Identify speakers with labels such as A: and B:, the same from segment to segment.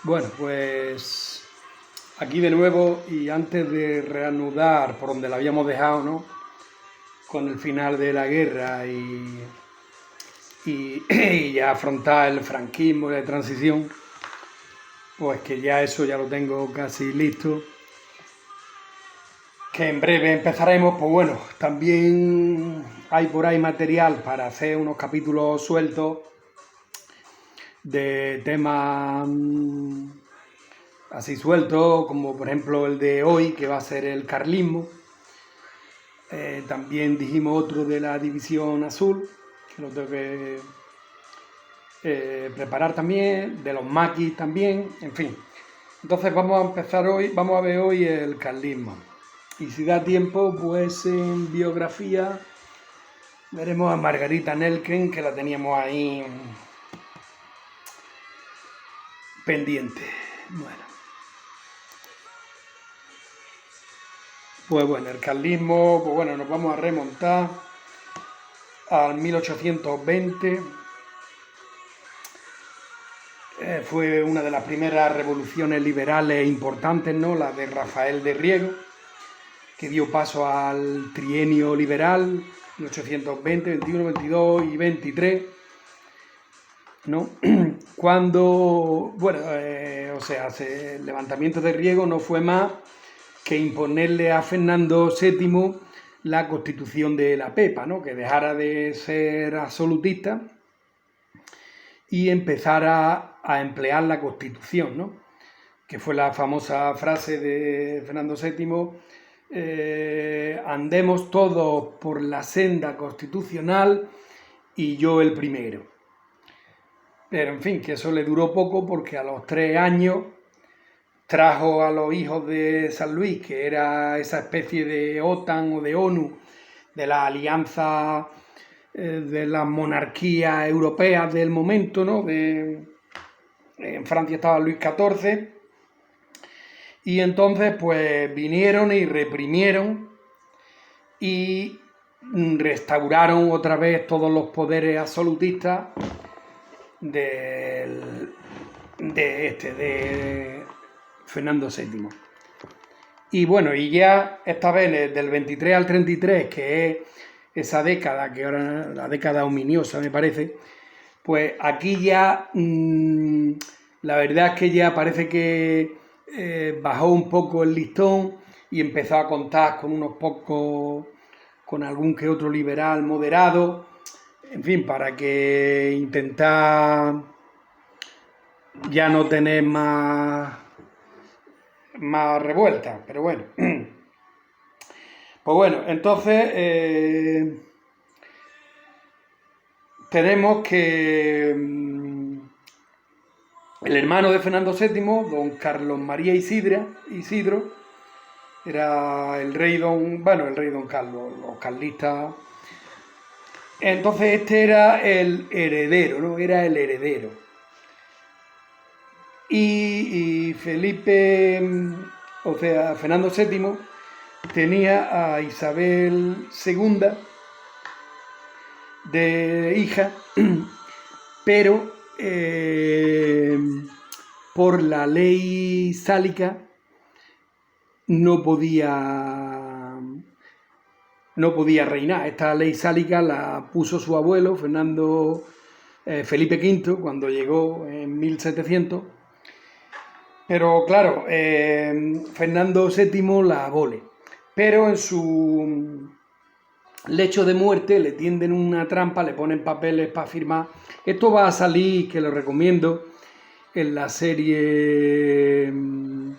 A: Bueno, pues aquí de nuevo y antes de reanudar por donde la habíamos dejado, ¿no? Con el final de la guerra y ya afrontar el franquismo de transición, pues que ya eso ya lo tengo casi listo. Que en breve empezaremos, pues bueno, también hay por ahí material para hacer unos capítulos sueltos de temas así sueltos, como por ejemplo el de hoy, que va a ser el carlismo. También dijimos otro de la División Azul, que lo tengo que preparar también, de los maquis también, en fin. Entonces vamos a empezar hoy, vamos a ver hoy el carlismo. Y si da tiempo, pues en biografía veremos a Margarita Nelken, que la teníamos ahí pendiente. Pues bueno, el carlismo, pues bueno, nos vamos a remontar al 1820. Fue una de las primeras revoluciones liberales importantes, ¿no? La de Rafael de Riego, que dio paso al trienio liberal, 1820, 21, 22 y 23, ¿no? Cuando, bueno, el levantamiento de Riego no fue más que imponerle a Fernando VII la constitución de la Pepa, ¿no? Que dejara de ser absolutista y empezara a emplear la constitución, ¿no? Que fue la famosa frase de Fernando VII, andemos todos por la senda constitucional y yo el primero. Pero en fin, que eso le duró poco porque a los 3 años trajo a los hijos de San Luis, que era esa especie de OTAN o de ONU, de la alianza de las monarquías europeas del momento, ¿no? En Francia estaba Luis XIV, y entonces pues vinieron y reprimieron y restauraron otra vez todos los poderes absolutistas de Fernando VII. Y bueno, y ya esta vez del 23 al 33, que es esa década, que ahora la década ominiosa me parece, pues aquí ya la verdad es que ya parece que bajó un poco el listón y empezó a contar con unos pocos, con algún que otro liberal moderado, en fin, para que intentar ya no tener más revueltas, pero bueno. Pues bueno, entonces tenemos que el hermano de Fernando VII, don Carlos María Isidro, era el rey don Carlos, los carlistas. Entonces este era el heredero, ¿no? Era el heredero. Y Felipe, o sea, Fernando VII tenía a Isabel II de hija, pero por la ley sálica no podía reinar. Esta ley sálica la puso su abuelo, Felipe V, cuando llegó en 1700. Pero claro, Fernando VII la abole. Pero en su lecho de muerte le tienden una trampa, le ponen papeles para firmar. Esto va a salir, que lo recomiendo, en la serie El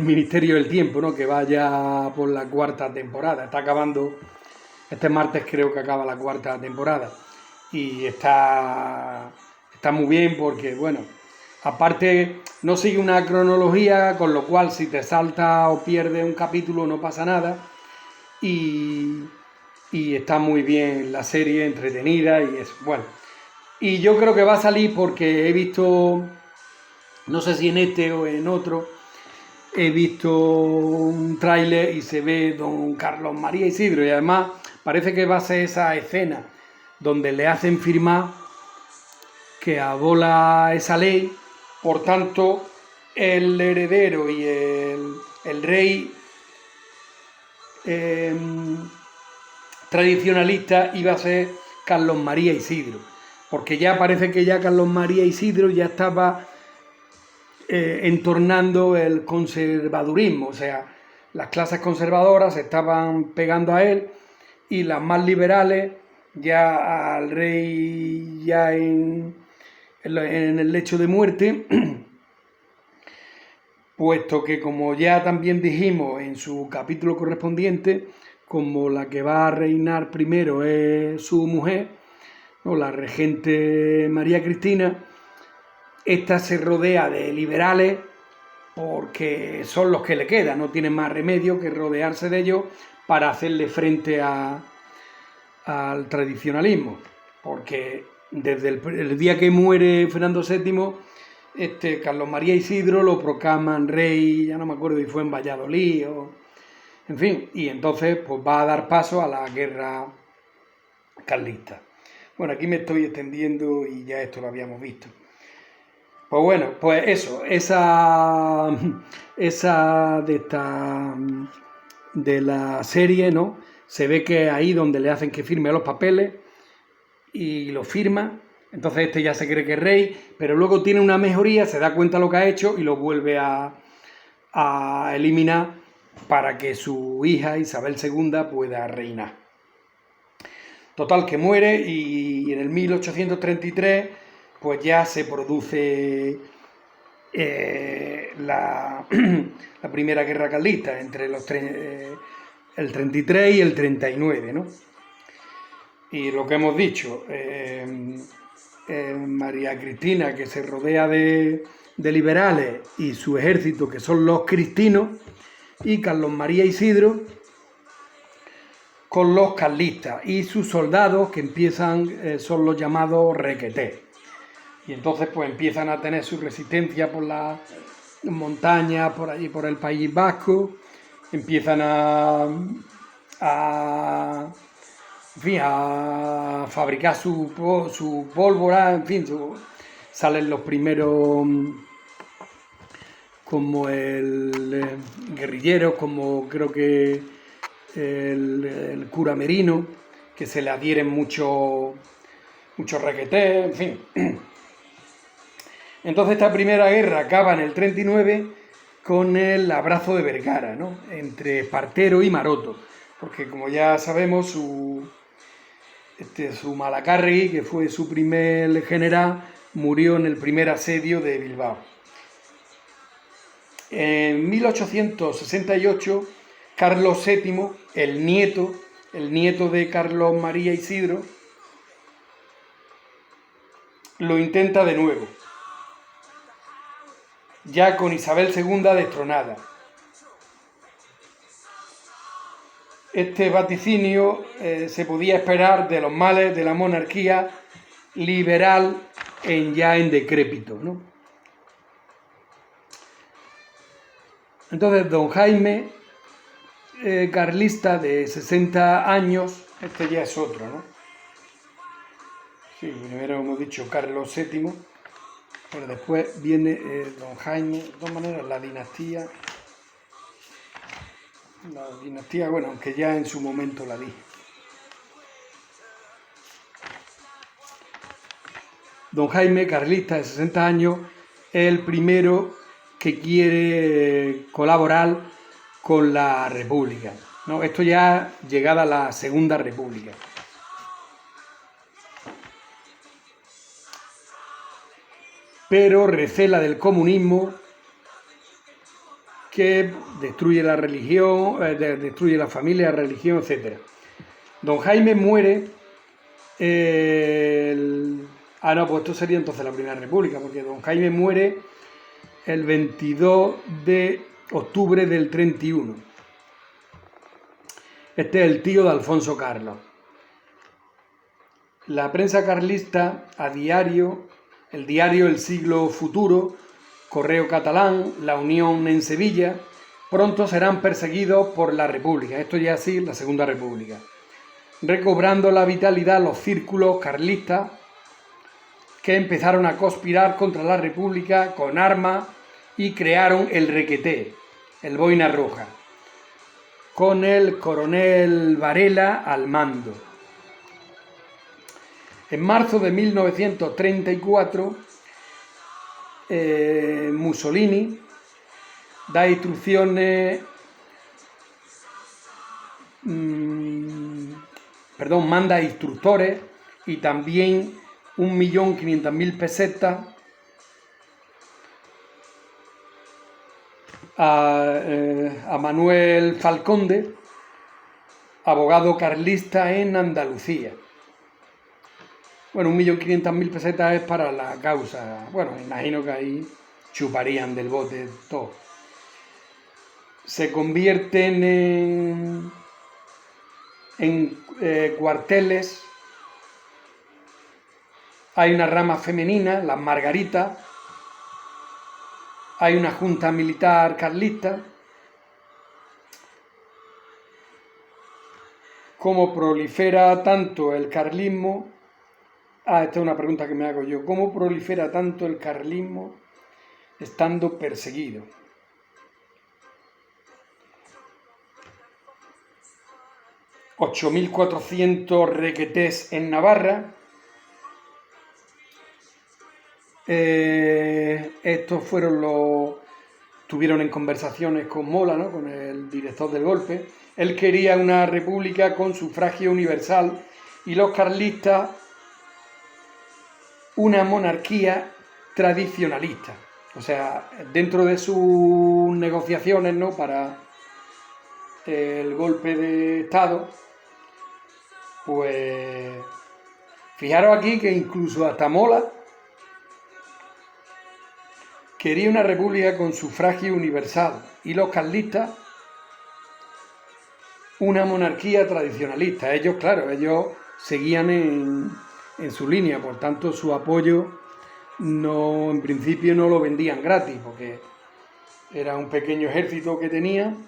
A: Ministerio del Tiempo, ¿no? Que vaya por la 4ª temporada. Está acabando, este martes creo que acaba la 4ª temporada. Y está muy bien porque, bueno, aparte no sigue una cronología, con lo cual si te salta o pierdes un capítulo no pasa nada. Y está muy bien la serie, entretenida y eso. Bueno, y yo creo que va a salir porque he visto, no sé si en este o en otro, he visto un tráiler y se ve don Carlos María Isidro y además parece que va a ser esa escena donde le hacen firmar que abola esa ley. Por tanto, el heredero y el rey tradicionalista iba a ser Carlos María Isidro, porque ya parece que ya Carlos María Isidro ya estaba entornando el conservadurismo, o sea, las clases conservadoras se estaban pegando a él y las más liberales ya al rey ya en el lecho de muerte, puesto que, como ya también dijimos en su capítulo correspondiente, como la que va a reinar primero es su mujer, ¿no?, la regente María Cristina, esta se rodea de liberales porque son los que le quedan, no tienen más remedio que rodearse de ellos para hacerle frente al tradicionalismo, porque desde el día que muere Fernando VII, Carlos María Isidro lo proclaman rey, ya no me acuerdo si fue en Valladolid o en fin, y entonces pues va a dar paso a la guerra carlista. Bueno, aquí me estoy extendiendo y ya esto lo habíamos visto. Pues bueno, pues eso, esa de la serie, ¿no? Se ve que ahí donde le hacen que firme los papeles y lo firma, entonces ya se cree que es rey, pero luego tiene una mejoría, se da cuenta de lo que ha hecho y lo vuelve a eliminar para que su hija Isabel II pueda reinar. Total, que muere y en el 1833 pues ya se produce la primera guerra carlista entre el 33 y el 39, ¿no? Y lo que hemos dicho, María Cristina, que se rodea de liberales, y su ejército, que son los cristinos, y Carlos María Isidro con los carlistas, y sus soldados, que empiezan, son los llamados requetés. Y entonces pues empiezan a tener su resistencia por las montañas, por allí por el País Vasco, empiezan a fabricar su pólvora, en fin, salen los primeros como el guerrillero, como creo que el cura Merino, que se le adhieren muchos requetés, en fin. Entonces esta primera guerra acaba en el 39 con el abrazo de Vergara, ¿no?, entre Espartero y Maroto, porque como ya sabemos su Malacarregui, que fue su primer general, murió en el primer asedio de Bilbao. En 1868, Carlos VII, el nieto de Carlos María Isidro, lo intenta de nuevo, ya con Isabel II destronada. Este vaticinio se podía esperar de los males de la monarquía liberal ya en decrépito, ¿no? Entonces, don Jaime, carlista de 60 años, este ya es otro, ¿no? Sí, primero hemos dicho Carlos VII, pero después viene don Jaime. De todas maneras, la dinastía, bueno, aunque ya en su momento la dije. Don Jaime, carlista de 60 años, es el primero que quiere colaborar con la República, ¿no? Esto ya llegada a la Segunda República. Pero recela del comunismo, que destruye la religión, destruye la familia, la religión, etc. Don Jaime muere pues esto sería entonces la Primera República, porque don Jaime muere el 22 de octubre del 31. Este es el tío de Alfonso Carlos. La prensa carlista, el diario El Siglo Futuro, Correo Catalán, La Unión en Sevilla, pronto serán perseguidos por la República. Esto ya sí, la Segunda República. recobrando la vitalidad los círculos carlistas que empezaron a conspirar contra la República con armas y crearon el Requeté, el Boina Roja, con el coronel Varela al mando. En marzo de 1934, Mussolini da instrucciones, manda instructores y también 1.500.000 pesetas a Manuel Falconde, abogado carlista en Andalucía. Bueno, 1.500.000 pesetas es para la causa. Bueno, imagino que ahí chuparían del bote todo. Se convierten en cuarteles. Hay una rama femenina, las Margaritas. Hay una junta militar carlista. ¿Cómo prolifera tanto el carlismo? Esta es una pregunta que me hago yo. ¿Cómo prolifera tanto el carlismo estando perseguido? $8.400 requetés en Navarra. Estos estuvieron en conversaciones con Mola, ¿no?, con el director del golpe. Él quería una república con sufragio universal y los carlistas una monarquía tradicionalista. O sea, dentro de sus negociaciones, ¿no?, para el golpe de Estado, pues fijaros aquí que incluso hasta Mola quería una república con sufragio universal y los carlistas una monarquía tradicionalista. Ellos, claro, ellos seguían en su línea, por tanto su apoyo en principio no lo vendían gratis, porque era un pequeño ejército que tenían,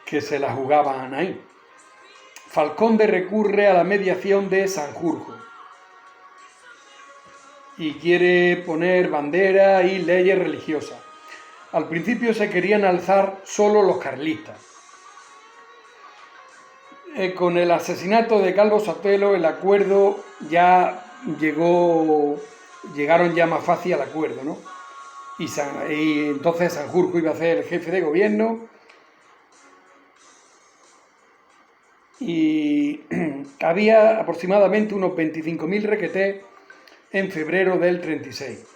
A: que se la jugaban ahí. Falconde recurre a la mediación de Sanjurjo y quiere poner banderas y leyes religiosas. Al principio se querían alzar solo los carlistas. Con el asesinato de Calvo Sotelo el acuerdo ya llegaron ya más fácil al acuerdo, ¿no? Y entonces Sanjurjo iba a ser el jefe de gobierno y había aproximadamente unos 25.000 requetés en febrero del 36.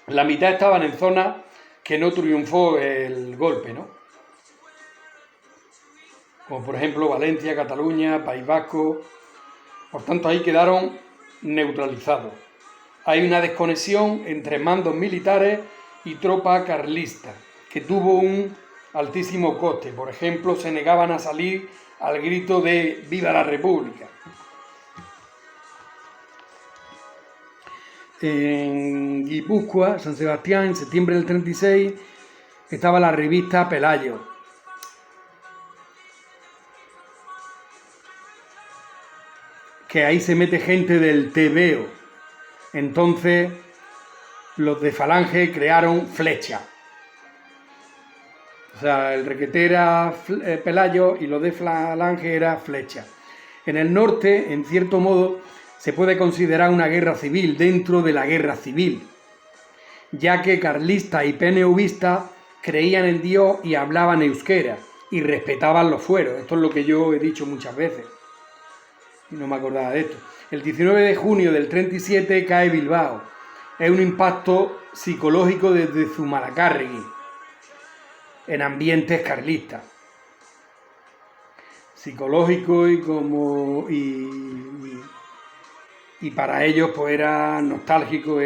A: La mitad estaban en zonas que no triunfó el golpe, ¿no? Como por ejemplo Valencia, Cataluña, País Vasco. Por tanto, ahí quedaron neutralizados. Hay una desconexión entre mandos militares y tropa carlista, que tuvo un altísimo coste. Por ejemplo, se negaban a salir al grito de ¡Viva la República! En Guipúzcoa, San Sebastián, en septiembre del 36, estaba la revista Pelayo. Que ahí se mete gente del Tebeo. Entonces, los de Falange crearon Flecha. O sea, el requete era Pelayo y los de Falange era Flecha. En el norte, en cierto modo, se puede considerar una guerra civil dentro de la guerra civil, ya que carlistas y PNVistas creían en Dios y hablaban euskera y respetaban los fueros. Esto es lo que yo he dicho muchas veces y no me acordaba de esto. El 19 de junio del 37 cae Bilbao. Es un impacto psicológico desde Zumalacárregui en ambientes carlistas. Psicológico y para ellos pues era nostálgico,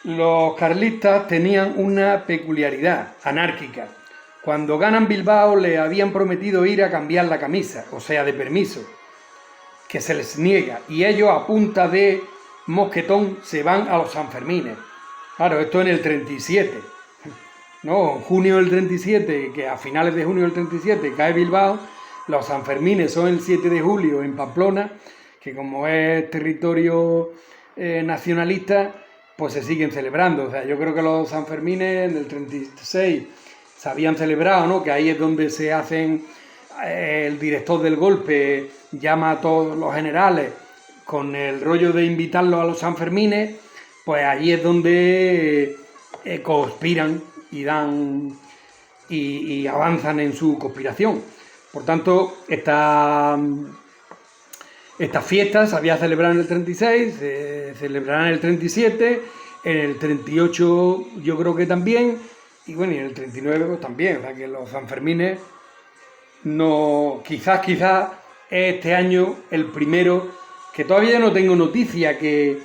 A: Los carlistas tenían una peculiaridad anárquica. Cuando ganan Bilbao le habían prometido ir a cambiar la camisa, o sea, de permiso, que se les niega, y ellos a punta de mosquetón se van a los Sanfermines. Claro, esto en el 37, ¿no? En junio del 37, que a finales de junio del 37 cae Bilbao, los Sanfermines son el 7 de julio en Pamplona, que como es territorio nacionalista, pues se siguen celebrando. O sea, yo creo que los Sanfermines en el 36 se habían celebrado, ¿no? Que ahí es donde se hacen, el director del golpe llama a todos los generales con el rollo de invitarlos a los Sanfermines, pues ahí es donde conspiran y dan y avanzan en su conspiración. Por tanto, estas fiestas se había celebrado en el 36, se celebrarán en el 37, en el 38 yo creo que también, y bueno, y en el 39 pues también. O sea que los Sanfermines no, quizás este año el primero, que todavía no tengo noticia que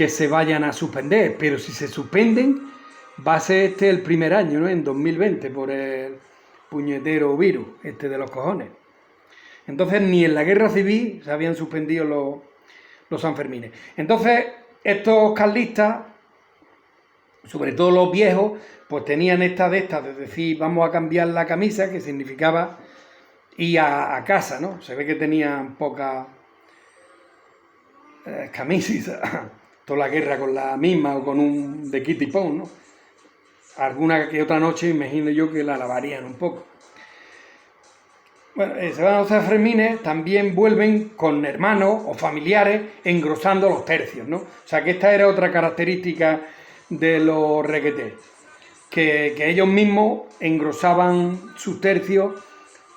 A: se vayan a suspender, pero si se suspenden va a ser este el primer año, ¿no? En 2020, por el puñetero virus este de los cojones. Entonces ni en la guerra civil se habían suspendido los Sanfermines. Entonces estos carlistas, sobre todo los viejos, pues tenían esta de decir vamos a cambiar la camisa, que significaba ir a casa, ¿no? Se ve que tenían pocas camisas, toda la guerra con la misma o con un de Kitty Pong, ¿no? Alguna que otra noche imagino yo que la lavarían un poco. Bueno, se van a los Sanfermines, también vuelven con hermanos o familiares engrosando los tercios, ¿no? O sea que esta era otra característica de los requetés, que ellos mismos engrosaban sus tercios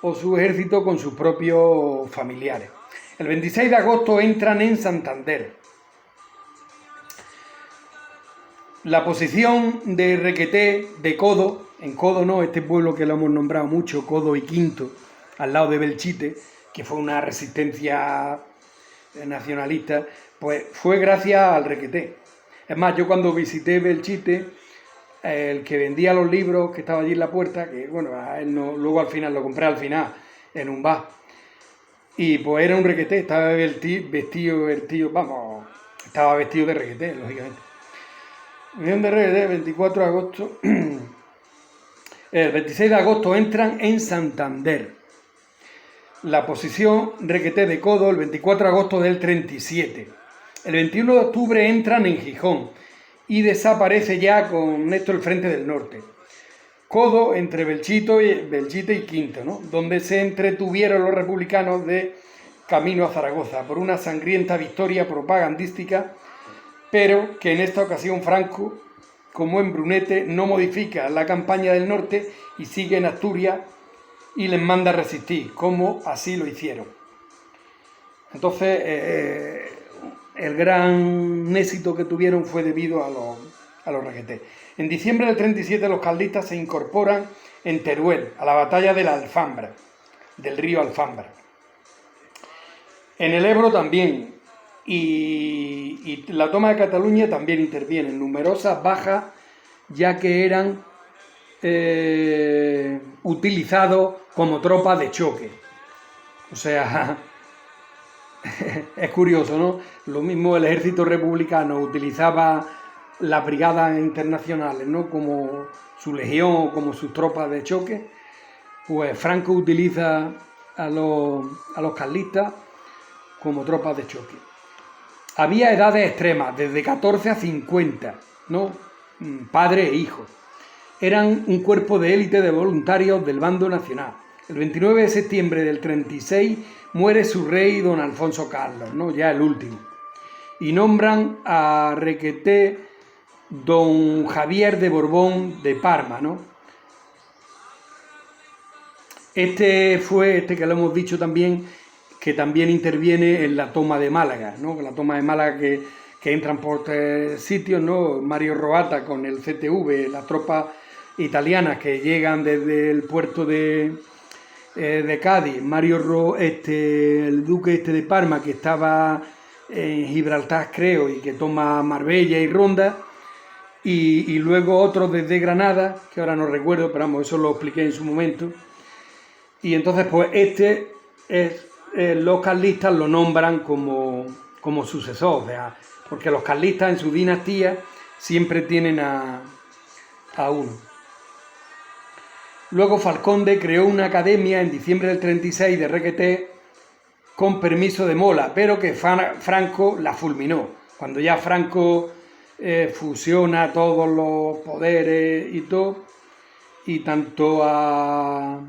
A: o su ejército con sus propios familiares. El 26 de agosto entran en Santander. La posición de Requeté, de Codo, en Codo no, este pueblo que lo hemos nombrado mucho, Codo y Quinto, al lado de Belchite, que fue una resistencia nacionalista, pues fue gracias al Requeté. Es más, yo cuando visité Belchite, el que vendía los libros, que estaba allí en la puerta, que bueno, a él no, luego al final lo compré al final, en un bar, y pues era un Requeté, estaba vestido, vamos, estaba vestido de Requeté, lógicamente. Unión de Requeté, 24 de agosto. El 26 de agosto entran en Santander. La posición Requeté de Codo, el 24 de agosto del 37. El 21 de octubre entran en Gijón y desaparece ya con esto el Frente del Norte. Codo entre Belchite y Quinto, ¿no? Donde se entretuvieron los republicanos de camino a Zaragoza por una sangrienta victoria propagandística, pero que en esta ocasión Franco, como en Brunete, no modifica la campaña del norte y sigue en Asturias y les manda resistir, como así lo hicieron. Entonces, el gran éxito que tuvieron fue debido a los requetés. En diciembre del 37 los carlistas se incorporan en Teruel, a la batalla de la Alfambra, del río Alfambra. En el Ebro también, y la toma de Cataluña también intervienen numerosas bajas, ya que eran utilizados como tropas de choque. O sea, es curioso, ¿no? Lo mismo el ejército republicano utilizaba las brigadas internacionales, ¿no? Como su legión o como sus tropas de choque, pues Franco utiliza a los carlistas como tropas de choque. Había edades extremas, desde 14 a 50, ¿no? Padre e hijo. Eran un cuerpo de élite de voluntarios del bando nacional. El 29 de septiembre del 36 muere su rey don Alfonso Carlos, ¿no? Ya el último. Y nombran a Requeté don Javier de Borbón de Parma, ¿no? Este que lo hemos dicho también, que también interviene en la toma de Málaga, ¿no? La toma de Málaga que entran por sitios, ¿no? Mario Roata con el CTV, las tropas italianas que llegan desde el puerto de Cádiz, el duque de Parma, que estaba en Gibraltar, creo, y que toma Marbella y Ronda, y luego otros desde Granada, que ahora no recuerdo, pero vamos, eso lo expliqué en su momento. Y entonces, pues los carlistas lo nombran como sucesor, o sea, porque los carlistas en su dinastía siempre tienen a uno. Luego Falconde creó una academia en diciembre del 36 de Requeté con permiso de Mola, pero que Franco la fulminó. Cuando ya Franco fusiona todos los poderes y todo, y tanto a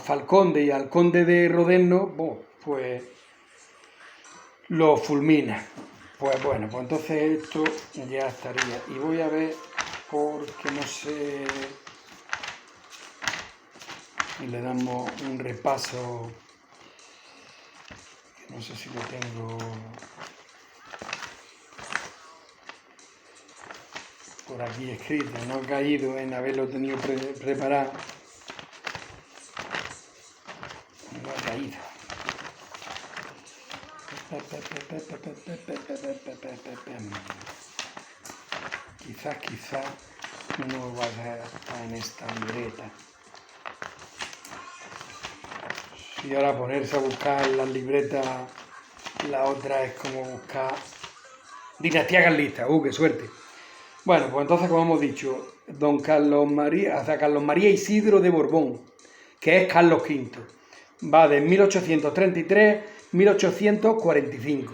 A: Falconde y al conde de Rodeno, pues lo fulmina. Pues bueno, pues entonces esto ya estaría. Y voy a ver, porque no sé, y le damos un repaso, no sé si lo tengo por aquí escrito, no he caído en haberlo tenido preparado, no he caído. Quizás no vaya a estar en esta libreta. Y ahora ponerse a buscar las libretas, la otra es como buscar dinastía carlista. ¡Qué suerte! Bueno, pues entonces, como hemos dicho, Carlos María Isidro de Borbón, que es Carlos V, va de 1833 a 1845.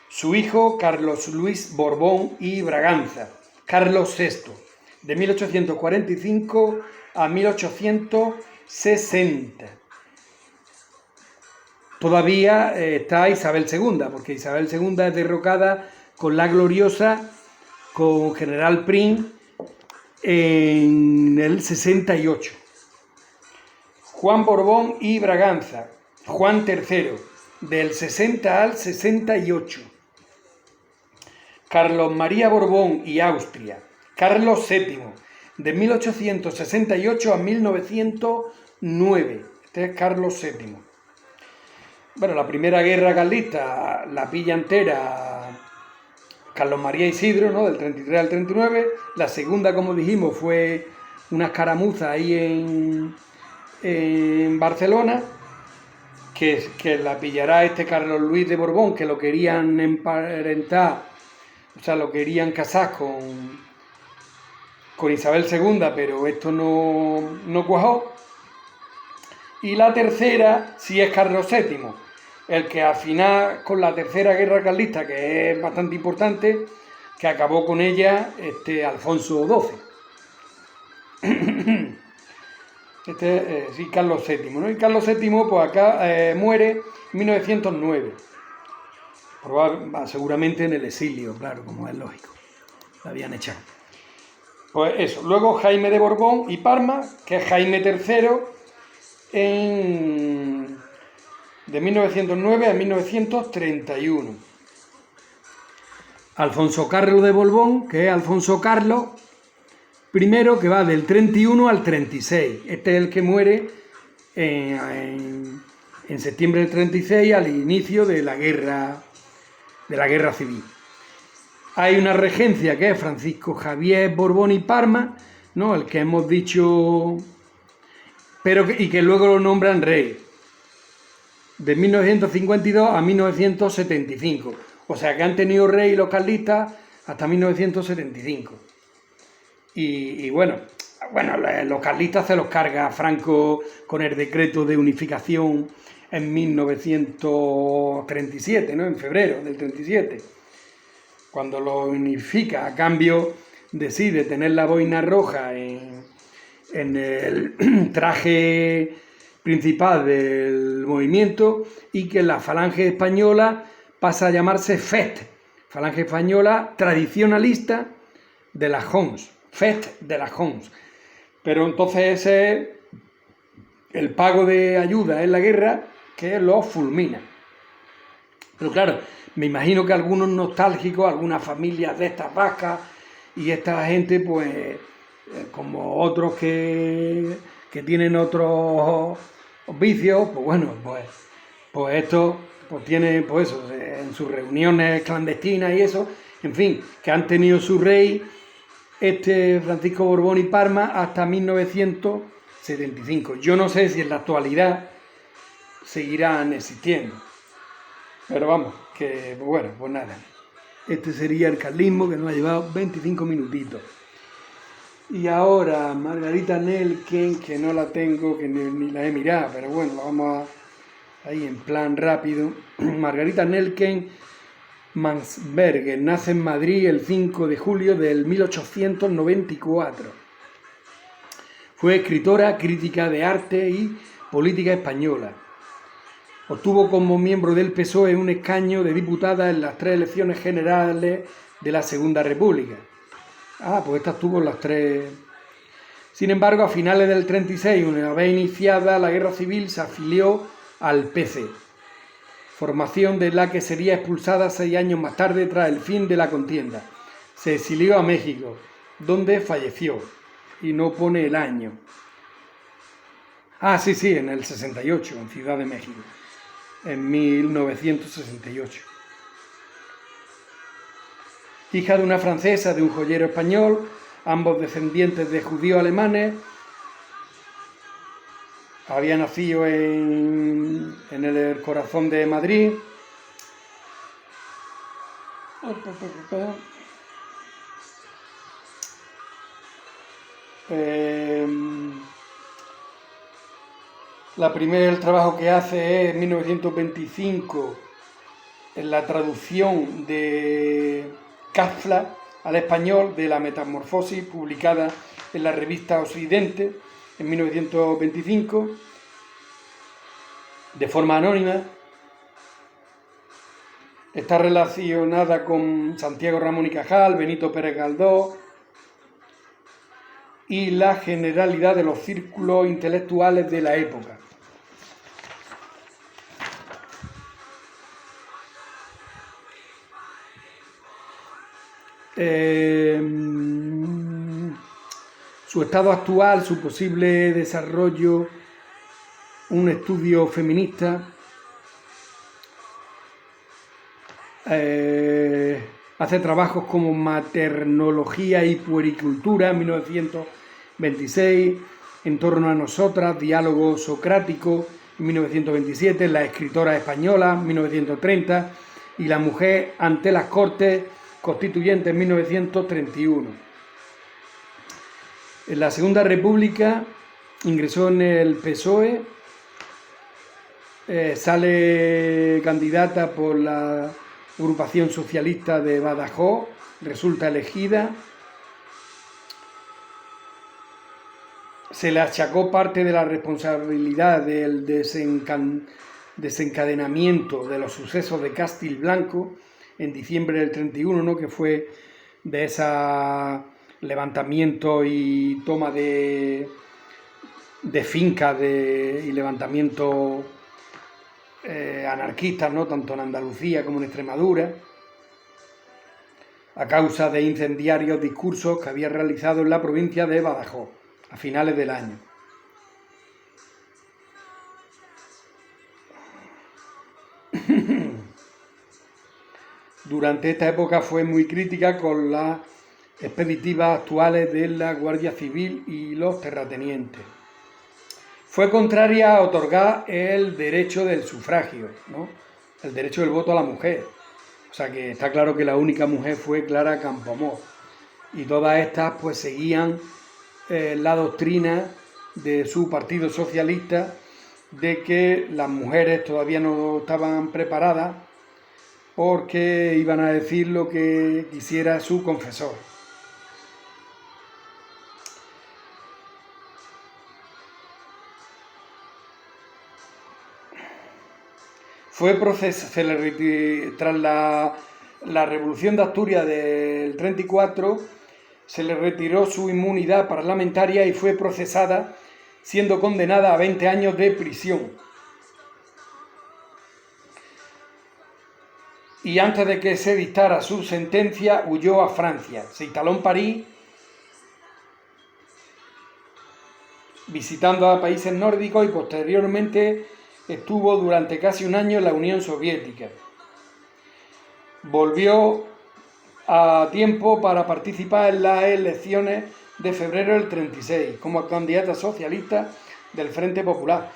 A: Su hijo, Carlos Luis Borbón y Braganza, Carlos VI, de 1845 a 1860. Todavía está Isabel II, porque Isabel II es derrocada con la gloriosa, con General Prim, en el 68. Juan Borbón y Braganza, Juan III, del 60 al 68. Carlos María Borbón y Austria, Carlos VII, de 1868 a 1909. Este es Carlos VII. Bueno, la primera guerra carlista la pilla entera Carlos María Isidro, ¿no? Del 33 al 39. La segunda, como dijimos, fue una escaramuza ahí en Barcelona, que la pillará Carlos Luis de Borbón, que lo querían emparentar, o sea, lo querían casar con Isabel II, pero esto no cuajó. Y la tercera sí es Carlos VII, el que al final, con la tercera guerra carlista, que es bastante importante, que acabó con ella Alfonso XII. Sí, Carlos VII, ¿no? Y Carlos VII, pues acá muere en 1909. Seguramente en el exilio, claro, como es lógico. La habían echado. Pues eso. Luego Jaime de Borbón y Parma, que es Jaime III, de 1909 a 1931. Alfonso Carlos de Borbón, que es Alfonso Carlos I, que va del 31 al 36. Este es el que muere en septiembre del 36, al inicio de la guerra civil. Hay una regencia que es Francisco Javier Borbón y Parma, ¿no? El que hemos dicho, y que luego lo nombran rey, de 1952 a 1975. O sea que han tenido rey los carlistas hasta 1975. Y bueno, los carlistas se los carga Franco con el decreto de unificación en 1937, ¿no? En febrero del 37. Cuando lo unifica, a cambio decide tener la boina roja en el traje principal del movimiento, y que la falange española pasa a llamarse FET, falange española tradicionalista de las Homs, FET de las Homs. Pero entonces ese es el pago de ayuda en la guerra que lo fulmina. Pero claro, me imagino que algunos nostálgicos, algunas familias de estas vascas y esta gente, pues como otros que tienen otros vicios, pues bueno, pues esto pues tiene, pues eso, en sus reuniones clandestinas y eso, en fin, que han tenido su rey, Francisco Borbón y Parma, hasta 1975. Yo no sé si en la actualidad seguirán existiendo, pero vamos, que bueno, pues nada. Este sería el carlismo, que nos ha llevado 25 minutitos. Y ahora Margarita Nelken, que no la tengo, que ni la he mirado, pero bueno, la vamos a ahí en plan rápido. Margarita Nelken Mansberger nace en Madrid el 5 de julio del 1894. Fue escritora, crítica de arte y política española. Obtuvo como miembro del PSOE un escaño de diputada en las 3 elecciones generales de la Segunda República. Pues esta estuvo en las 3. Sin embargo, a finales del 36, una vez iniciada la Guerra Civil, se afilió al PC, formación de la que sería expulsada 6 años más tarde tras el fin de la contienda. Se exilió a México, donde falleció, y no pone el año. Sí, en el 68, en Ciudad de México, en 1968. Hija de una francesa, de un joyero español, ambos descendientes de judíos alemanes. Había nacido en el corazón de Madrid. El trabajo que hace es en 1925 en la traducción de Kafka al español de La Metamorfosis, publicada en la revista Occidente en 1925, de forma anónima. Está relacionada con Santiago Ramón y Cajal, Benito Pérez Galdós y la generalidad de los círculos intelectuales de la época. Su estado actual, su posible desarrollo, un estudio feminista, hace trabajos como Maternología y Puericultura en 1926, En torno a nosotras, Diálogo socrático en 1927, La escritora española en 1930 y La mujer ante las Cortes Constituyentes en 1931. En la Segunda República ingresó en el PSOE, sale candidata por la agrupación socialista de Badajoz, resulta elegida. Se le achacó parte de la responsabilidad del desencadenamiento de los sucesos de Castilblanco en diciembre del 31, que fue de ese levantamiento y toma de fincas y levantamientos anarquistas, tanto en Andalucía como en Extremadura, a causa de incendiarios discursos que había realizado en la provincia de Badajoz a finales del año. Durante esta época fue muy crítica con las expeditivas actuales de la Guardia Civil y los terratenientes. Fue contraria a otorgar el derecho del sufragio, el derecho del voto a la mujer. O sea que está claro que la única mujer fue Clara Campoamor. Y todas estas pues seguían la doctrina de su Partido Socialista de que las mujeres todavía no estaban preparadas porque iban a decir lo que quisiera su confesor. Tras la Revolución de Asturias del 34, se le retiró su inmunidad parlamentaria y fue procesada, siendo condenada a 20 años de prisión. Y antes de que se dictara su sentencia, huyó a Francia. Se instaló en París, visitando a países nórdicos, y posteriormente estuvo durante casi un año en la Unión Soviética. Volvió a tiempo para participar en las elecciones de febrero del 36 como candidata socialista del Frente Popular.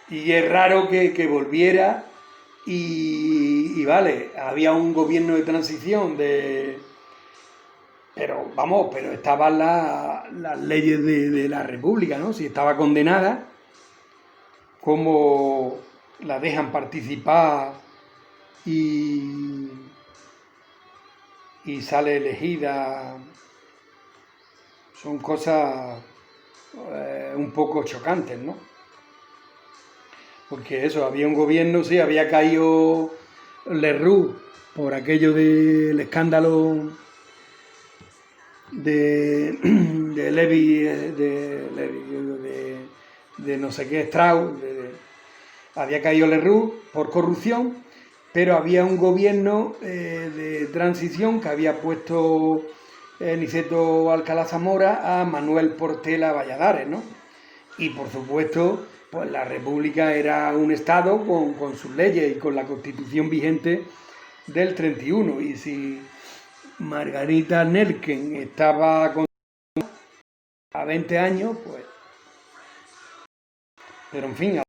A: Y es raro que volviera y vale, había un gobierno de transición pero vamos, pero estaban las leyes de la República, ¿no? Si estaba condenada, ¿cómo la dejan participar y, y sale elegida? Son cosas un poco chocantes, ¿no? Porque eso, había un gobierno, sí, había caído Lerroux por aquello del escándalo de Levi, de no sé qué, Strauss, había caído Lerroux por corrupción, pero había un gobierno de transición que había puesto Niceto Alcalá Zamora a Manuel Portela Valladares, ¿no? Y por supuesto, pues la República era un Estado con sus leyes y con la Constitución vigente del 31. Y si Margarita Nerken estaba con a 20 años, pues... Pero en fin,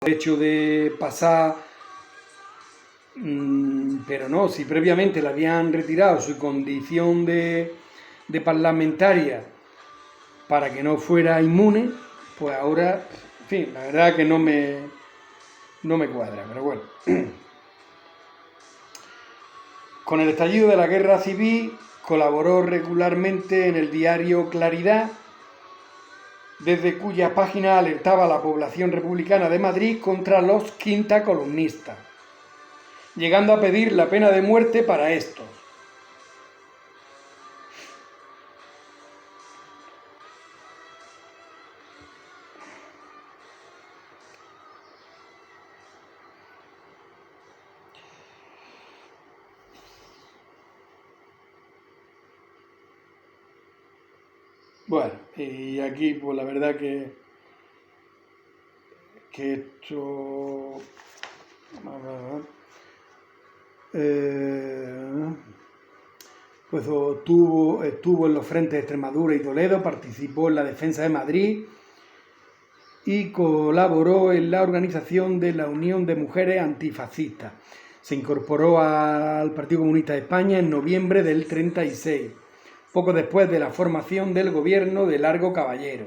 A: el hecho de pasar... pero no, si previamente le habían retirado su condición de parlamentaria para que no fuera inmune, pues ahora, en fin, la verdad que no me cuadra, pero bueno. Con el estallido de la Guerra Civil colaboró regularmente en el diario Claridad, desde cuya página alertaba a la población republicana de Madrid contra los quintacolumnistas, llegando a pedir la pena de muerte para estos. Bueno, y aquí pues la verdad que esto... pues estuvo en los frentes de Extremadura y Toledo, participó en la defensa de Madrid y colaboró en la organización de la Unión de Mujeres Antifascistas. Se incorporó al Partido Comunista de España en noviembre del 36, poco después de la formación del gobierno de Largo Caballero.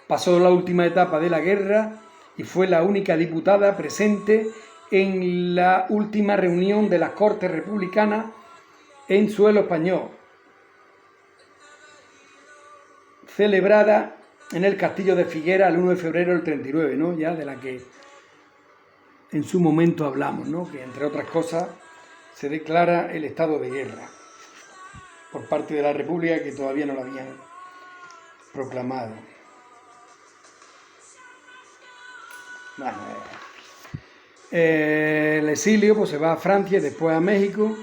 A: Pasó la última etapa de la guerra y fue la única diputada presente en la última reunión de las Cortes Republicanas en suelo español, celebrada en el Castillo de Figueras el 1 de febrero del 39, ¿no? Ya de la que en su momento hablamos, ¿no? Que entre otras cosas se declara el estado de guerra por parte de la República, que todavía no lo habían proclamado. Bueno, el exilio pues se va a Francia y después a México.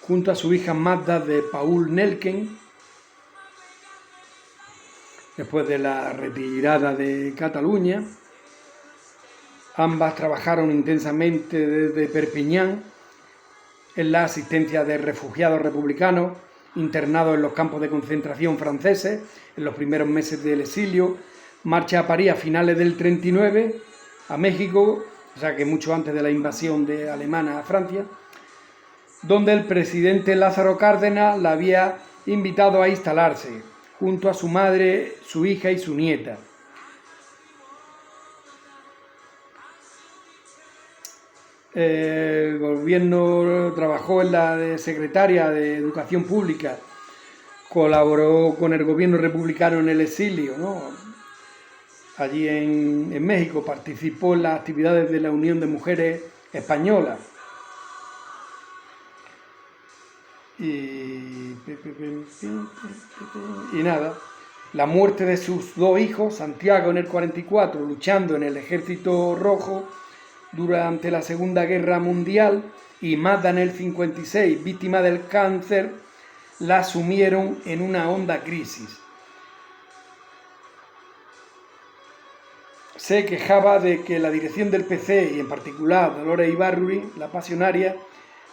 A: Junto a su hija Magda de Paul Nelken, después de la retirada de Cataluña. Ambas trabajaron intensamente desde Perpiñán en la asistencia de refugiados republicanos internados en los campos de concentración franceses en los primeros meses del exilio. Marcha a París a finales del 39, a México, o sea que mucho antes de la invasión alemana a Francia, donde el presidente Lázaro Cárdenas la había invitado a instalarse, junto a su madre, su hija y su nieta. El gobierno trabajó en la de secretaria de Educación Pública, colaboró con el gobierno republicano en el exilio, ¿no? Allí en México, participó en las actividades de la Unión de Mujeres Españolas. Y nada, la muerte de sus dos hijos, Santiago en el 44, luchando en el Ejército Rojo durante la Segunda Guerra Mundial, y Magda en el 56, víctima del cáncer, la sumieron en una honda crisis. Se quejaba de que la dirección del PC, y en particular Dolores Ibárruri, la pasionaria,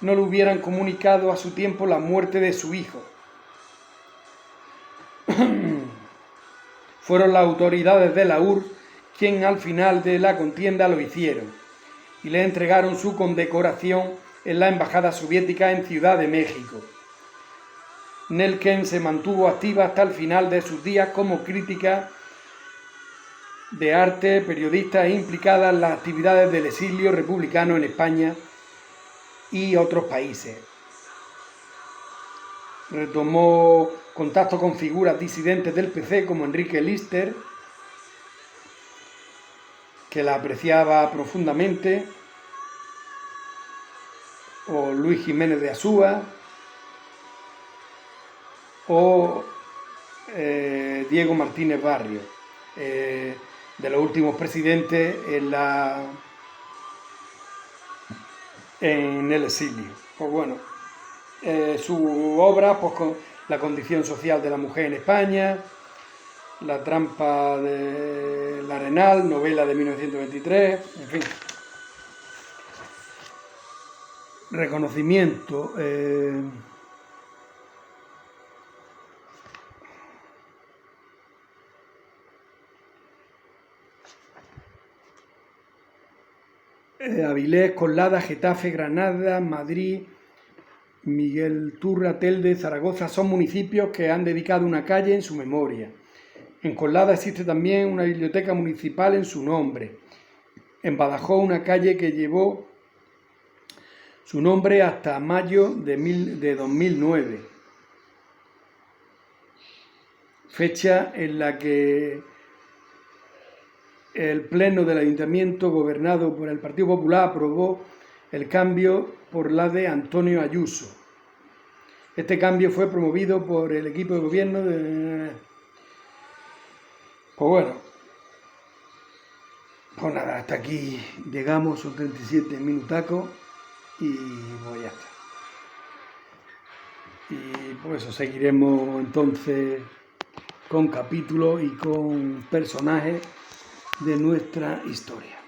A: no le hubieran comunicado a su tiempo la muerte de su hijo. fueron las autoridades de la URSS quien al final de la contienda lo hicieron y le entregaron su condecoración en la Embajada Soviética en Ciudad de México. Nelken se mantuvo activa hasta el final de sus días como crítica de arte, periodista e implicada en las actividades del exilio republicano en España y otros países. Retomó contacto con figuras disidentes del PC como Enrique Lister, que la apreciaba profundamente, o Luis Jiménez de Azúa, o Diego Martínez Barrio, de los últimos presidentes en el exilio. Pues bueno, su obra, pues con la condición social de la mujer en España, La trampa del Arenal, novela de 1923, en fin. Reconocimiento. Avilés, Coslada, Getafe, Granada, Madrid, Miguel Turra, Telde, Zaragoza son municipios que han dedicado una calle en su memoria. En Coslada existe también una biblioteca municipal en su nombre. En Badajoz una calle que llevó su nombre hasta mayo de 2009, fecha en la que el Pleno del Ayuntamiento, gobernado por el Partido Popular, aprobó el cambio por la de Antonio Ayuso. Este cambio fue promovido por el equipo de gobierno de... Pues bueno, pues nada, hasta aquí llegamos, son 37 minutacos y pues ya está. Y pues eso, seguiremos entonces con capítulos y con personajes de nuestra historia.